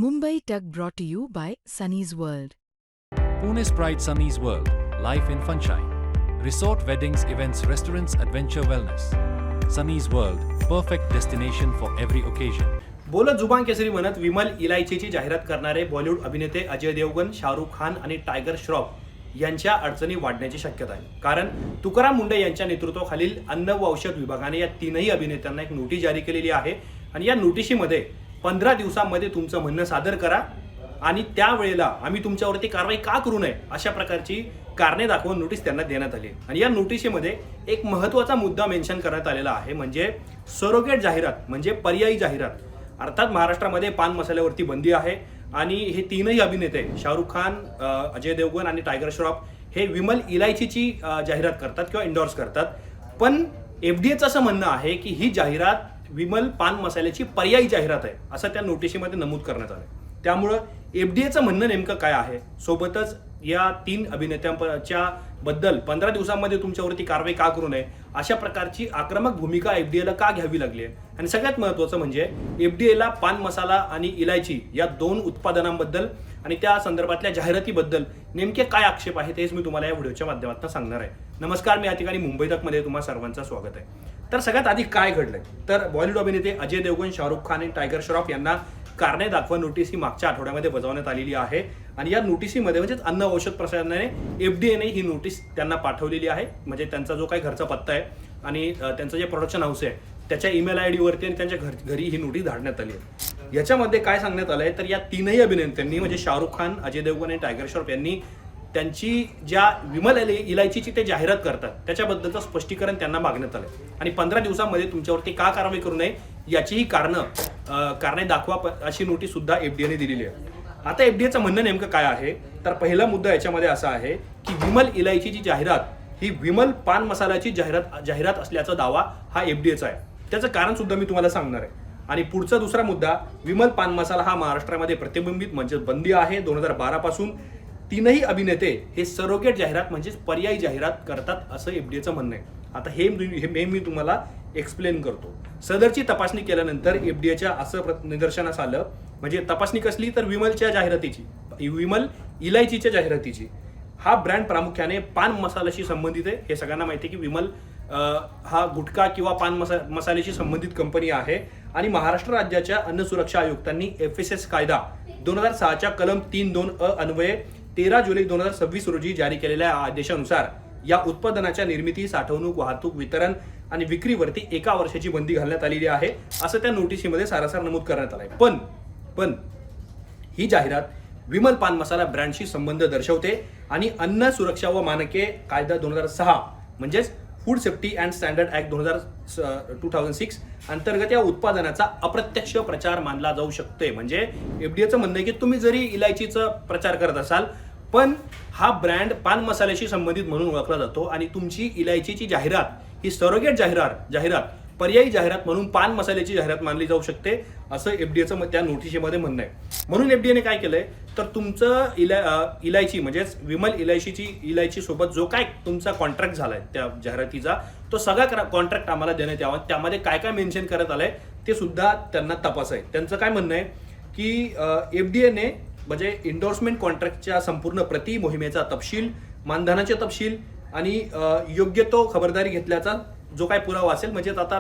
Mumbai Tug brought to you by Sunny's World. Pune's Pride Sunny's World, Life in Funshine. Resort weddings, events, restaurants, adventure wellness. Sunny's World, perfect destination for every occasion. बोलत जुबान केसरी म्हणत विमल इलायचीची जाहिरात करणारे बॉलिवूड अभिनेते अजय देवगण, शाहरुख खान आणि tiger Shroff यांच्या अडचणी वाढण्याची शक्यता आहे. कारण तुकाराम मुंडे यांच्या नेतृत्वाखालील अन्न व औषध विभागाने या तीनही अभिनेत्यांना एक नोटीस जारी केलेली आहे आणि या नोटिशीमध्ये 15 दिवसांमध्ये तुमचं म्हणणं सादर करा आणि त्यावेळेला आम्ही तुमच्यावरती कारवाई का करू नये अशा प्रकारची कारणे दाखवून नोटीस त्यांना देण्यात आली. आणि या नोटिशीमध्ये एक महत्त्वाचा मुद्दा मेन्शन करण्यात आलेला आहे, म्हणजे सरोगेट जाहिरात म्हणजे पर्यायी जाहिरात. अर्थात महाराष्ट्रामध्ये पान मसाल्यावरती बंदी आहे आणि हे तीनही अभिनेते शाहरुख खान, अजय देवगण आणि टायगर श्रॉफ हे विमल इलायचीची जाहिरात करतात किंवा इंडोर्स करतात. पण FDAचं असं म्हणणं आहे की ही जाहिरात विमल पान मसाल्याची पर्यायी जाहिरात आहे असं त्या नोटिशीमध्ये नमूद करण्यात आलं. त्यामुळं FDAचं म्हणणं नेमकं काय आहे, सोबतच या तीन अभिनेत्यांच्या बद्दल 15 दिवसांमध्ये तुमच्यावरती कारवाई का करू नये अशा प्रकारची आक्रमक भूमिका FDAला का घ्यावी लागली आहे. आणि सगळ्यात महत्त्वाचं म्हणजे FDAला पान मसाला आणि इलायची या दोन उत्पादनांबद्दल आणि त्या संदर्भातल्या जाहिरातीबद्दल नेमके काय आक्षेप आहे तेच मी तुम्हाला या व्हिडिओच्या माध्यमातून सांगणार आहे. नमस्कार, मी या ठिकाणी मुंबई तकमध्ये तुम्हा सर्वांचं स्वागत आहे. तर सगळ्यात आधी काय घडलंय, तर बॉलिवूड अभिनेते अजय देवगण, शाहरुख खान आणि टायगर श्रॉफ यांना कारणे दाखवा नोटीस ही मागच्या आठवड्यामध्ये बजावण्यात आलेली आहे. आणि या नोटिसीमध्ये म्हणजेच अन्न औषध प्रशासनाने FDAने ही नोटीस त्यांना पाठवलेली आहे. म्हणजे त्यांचा जो काही घरचा पत्ता आहे आणि त्यांचं जे प्रोडक्शन हाऊस आहे त्याच्या ईमेल ID वरती आणि त्यांच्या घरी ही नोटीस धाडण्यात आली आहे. याच्यामध्ये काय सांगण्यात आलंय, तर या तीनही अभिनेत्यांनी म्हणजे शाहरुख खान, अजय देवगण आणि टायगर श्रॉफ यांनी त्यांची ज्या विमल इलायचीची ते जाहिरात करतात त्याच्याबद्दलचं स्पष्टीकरण त्यांना मागण्यात आलं आणि 15 दिवसांमध्ये तुमच्यावरती का कारवाई करू नये याचीही कारणे दाखवा अशी नोटीस सुद्धा FDAने दिलेली आहे. आता FDAचं म्हणणं नेमकं काय आहे, तर पहिला मुद्दा याच्यामध्ये असा आहे की विमल इलायचीची जाहिरात ही विमल पान मसाल्याची जाहिरात असल्याचा दावा हा FDAचा आहे. त्याचं कारण सुद्धा मी तुम्हाला सांगणार आहे. आणि पुढचा दुसरा मुद्दा, विमल पान मसाला हा महाराष्ट्रामध्ये प्रतिबंधित म्हणजे बंदी आहे 2012 पासून. तीनही अभिनेते हे सरोगेट जाहिरात म्हणजे पर्यायी जाहिरात करतात असं FDAचं म्हणणं आहे. आता हे मी तुम्हाला एक्सप्लेन करतो. सदरची तपासणी केल्यानंतर FDAच्या असं निदर्शनास आलं, म्हणजे तपासणी कसली, तर विमलच्या जाहिरातीची, विमल इलायचीच्या जाहिरातीची. हा ब्रँड प्रामुख्याने पान मसाल्याशी संबंधित आहे. हे सगळ्यांना माहिती आहे की विमल हा गुटखा किंवा पान मसाल्याशी संबंधित कंपनी आहे आणि महाराष्ट्र राज्याच्या अन्न सुरक्षा आयुक्तांनी FSS कायदा 2006च्या कलम 3(2)(अ) अन्वये 13 जुलै 2026 रोजी जारी केलेल्या आदेशानुसार या उत्पादनाच्या निर्मिती, साठवणूक, वाहतूक, वितरण आणि विक्रीवरती 1 वर्षाची बंदी घालण्यात आलेली आहे असं त्या नोटिशीमध्ये सारासार नमूद करण्यात आलंय. पण ही जाहिरात विमल पान मसाला ब्रँडशी संबंध दर्शवते आणि अन्न सुरक्षा व मानके कायदा 2006 म्हणजेच food safety and standard act 2006 अंतर्गत या उत्पादनाचा अप्रत्यक्ष प्रचार मानला जाऊ शकते. म्हणजे FDAचं म्हणणं आहे की तुम्ही जरी इलायचीचा प्रचार करत असाल पण हा ब्रँड पान मसाल्याशी संबंधित म्हणून ओळखला जातो आणि तुमची इलायचीची जाहिरात ही सरोगेट जाहिरात पर्यायी जाहिरात म्हणून पान मसाल्याची जाहिरात मानली जाऊ शकते असं FDAचं त्या नोटिशीमध्ये म्हणणं आहे. म्हणून FDAने काय केलंय, तर तुमचं इलायची म्हणजेच विमल इलायची सोबत जो काय तुमचा कॉन्ट्रॅक्ट झालाय त्या जाहिरातीचा तो सगळा कॉन्ट्रॅक्ट आम्हाला देण्यात यावा. त्यामध्ये काय काय मेन्शन करण्यात आलंय ते सुद्धा त्यांना तपासाय. त्यांचं काय म्हणणं आहे की FDAने म्हणजे इंडोर्समेंट कॉन्ट्रॅक्टच्या संपूर्ण प्रती, मोहिमेचा तपशील, मानधनाचे तपशील आणि योग्य तो खबरदारी घेतल्याचा जो काय पुरावा असेल, म्हणजे आता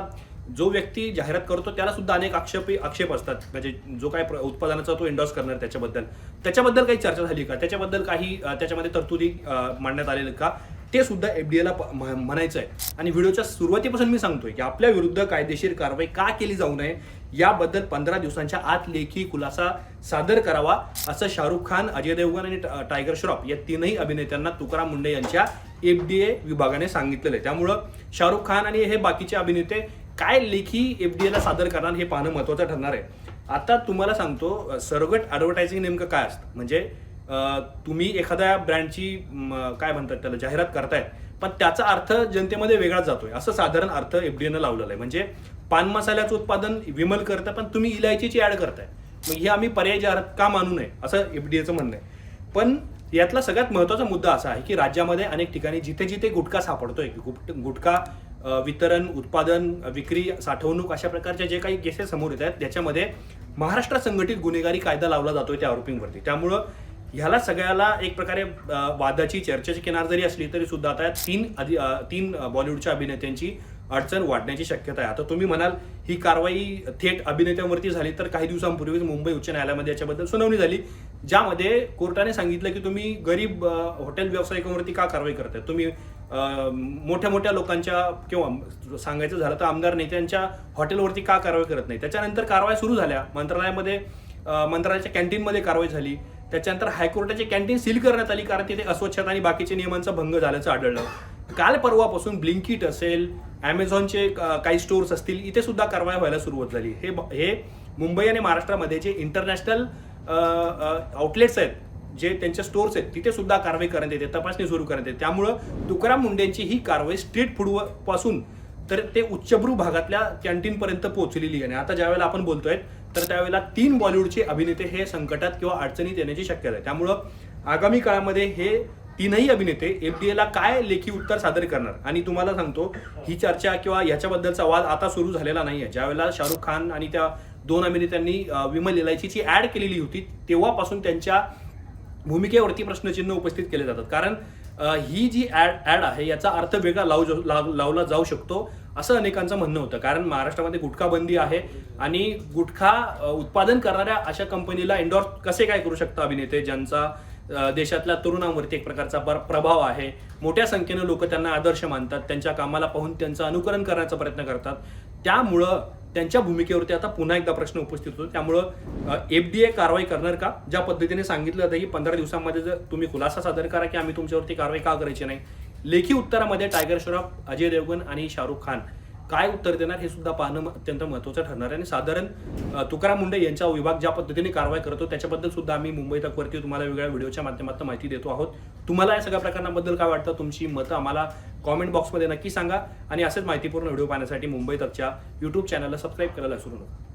जो व्यक्ती जाहिरात करतो त्याला सुद्धा अनेक आक्षेप असतात, म्हणजे जो काय उत्पादनाचा तो इंडोर्स करणार त्याच्याबद्दल काही चर्चा झाली का, त्याच्याबद्दल काही त्याच्यामध्ये तरतुदी मांडण्यात आलेल्या का, ते सुद्धा FDAला म्हणायचं आहे. आणि व्हिडिओच्या सुरुवातीपासून मी सांगतोय की आपल्या विरुद्ध कायदेशीर कारवाई का केली जाऊ नये याबद्दल 15 दिवसांच्या आत लेखी खुलासा सादर करावा असं शाहरुख खान, अजय देवगण आणि टायगर श्रॉफ या तीनही अभिनेत्यांना तुकाराम मुंडे यांच्या FDA विभागाने सांगितलेलं आहे. त्यामुळं शाहरुख खान आणि हे बाकीचे अभिनेते काय लेखी FDAला सादर करणार हे पाहणं महत्त्वाचं ठरणार आहे. आता तुम्हाला सांगतो, सरोगेट ॲडव्हर्टायझिंग नेमकं काय असतं, म्हणजे तुम्ही एखाद्या ब्रँडची काय म्हणतात त्याला जाहिरात करतायत पण त्याचा अर्थ जनतेमध्ये वेगळाच जातोय असं साधारण अर्थ FDAनं लावलेला आहे. म्हणजे पान मसाल्याचं उत्पादन विमल करतं पण तुम्ही इलायचीची ऍड करताय, मग ही आम्ही पर्यायी जाहिरात का मानू नये असं FDAचं म्हणणं आहे. पण यातला सगळ्यात महत्त्वाचा मुद्दा असा आहे की राज्यामध्ये अनेक ठिकाणी जिथे गुटखा सापडतोय, गुटखा वितरण, उत्पादन, विक्री, साठवणूक अशा प्रकारचे जे काही केसेस समोर येत आहेत त्याच्यामध्ये महाराष्ट्र संघटित गुन्हेगारी कायदा लावला जातोय त्या आरोपींवरती. त्यामुळं ह्याला सगळ्याला एक प्रकारे वादाची चर्चेची किनार जरी असली तरी सुद्धा आता तीन बॉलिवूडच्या अभिनेत्यांची अडचण वाढण्याची शक्यता आहे. आता तुम्ही म्हणाल ही कारवाई थेट अभिनेत्यांवरती झाली, तर काही दिवसांपूर्वीच मुंबई उच्च न्यायालयामध्ये याच्याबद्दल सुनावणी झाली, ज्यामध्ये कोर्टाने सांगितलं की तुम्ही गरीब हॉटेल व्यावसायिकांवरती का कारवाई करताय, तुम्ही मोठ्या मोठ्या लोकांच्या किंवा सांगायचं झालं तर आमदार नेत्यांच्या हॉटेलवरती का कारवाई करत नाही. त्याच्यानंतर कारवाई सुरू झाल्या, मंत्रालयाच्या कॅन्टीनमध्ये कारवाई झाली, त्याच्यानंतर हायकोर्टाची कॅन्टीन सील करण्यात आली कारण तिथे अस्वच्छता आणि बाकीच्या नियमांचा भंग झाल्याचं आढळलं. काल परवापासून ब्लिंकिट असेल, ॲमेझॉनचे काही स्टोर्स असतील, इथे सुद्धा कारवाई व्हायला सुरुवात झाली. हे मुंबई आणि महाराष्ट्रामध्ये जे इंटरनॅशनल आउटलेट्स आहेत, जे त्यांच्या स्टोर्स आहेत, तिथे सुद्धा कारवाई करण्यात येते, तपासणी सुरू करण्यात येते. त्यामुळं तुकाराम मुंडेंची ही कारवाई स्ट्रीट फूड पासून तर ते उच्चभ्रू भागातल्या कॅन्टीनपर्यंत पोहोचलेली आहे. आणि आता ज्यावेळेला आपण बोलतोय तर त्यावेळेला 3 बॉलिवूडचे अभिनेते हे संकटात किंवा अडचणीत येण्याची शक्यता आहे. त्यामुळं आगामी काळामध्ये हे 3ही अभिनेते एफडीएला काय लेखी उत्तर सादर करणार. आणि तुम्हाला सांगतो, ही चर्चा किंवा याच्याबद्दलचा वाद आता सुरू झालेला नाही आहे. ज्यावेळेला शाहरुख खान आणि त्या 2 अभिनेत्यांनी विमल इलायचीची ॲड केलेली होती, तेव्हापासून त्यांच्या भूमिकेवरती प्रश्नचिन्ह उपस्थित केले जातात. कारण ही जी ॲड आहे याचा अर्थ वेगळा लावला जाऊ शकतो असं अनेकांचं म्हणणं होतं. कारण महाराष्ट्रामध्ये गुटखा बंदी आहे आणि गुटखा उत्पादन करणाऱ्या अशा कंपनीला एन्डॉर्स कसे काय करू शकतात अभिनेते, ज्यांचा देशातल्या तरुणांवरती एक प्रकारचा प्रभाव आहे. मोठ्या संख्येनं लोक त्यांना आदर्श मानतात, त्यांच्या कामाला पाहून त्यांचं अनुकरण करण्याचा प्रयत्न करतात. त्यामुळं त्यांच्या भूमिकेवरती आता पुन्हा एकदा प्रश्न उपस्थित होतो. त्यामुळं एफडीए कारवाई करणार का? ज्या पद्धतीने सांगितलं जातं की 15 दिवसांमध्ये जर तुम्ही खुलासा सादर करा की आम्ही तुमच्यावरती कारवाई का करायची नाही. लेखी उत्तरामध्ये टायगर श्रॉफ, अजय देवगण आणि शाहरुख खान काय उत्तर देणार हे सुद्धा पाहणं अत्यंत महत्त्वाचं ठरणार आहे. आणि साधारण तुकाराम मुंडे यांचा विभाग ज्या पद्धतीने कारवाई करतो त्याच्याबद्दल सुद्धा आम्ही मुंबई तकवरती तुम्हाला वेगळ्या व्हिडिओच्या माध्यमातून माहिती देतो आहोत. तुम्हाला या सगळ्या प्रकरणाबद्दल काय वाटतं, तुमची मतं आम्हाला कॉमेंट बॉक्समध्ये नक्की सांगा. आणि असेच माहितीपूर्ण व्हिडिओ पाहण्यासाठी मुंबई तकच्या YouTube चॅनलला सबस्क्राईब करायला विसरू नका.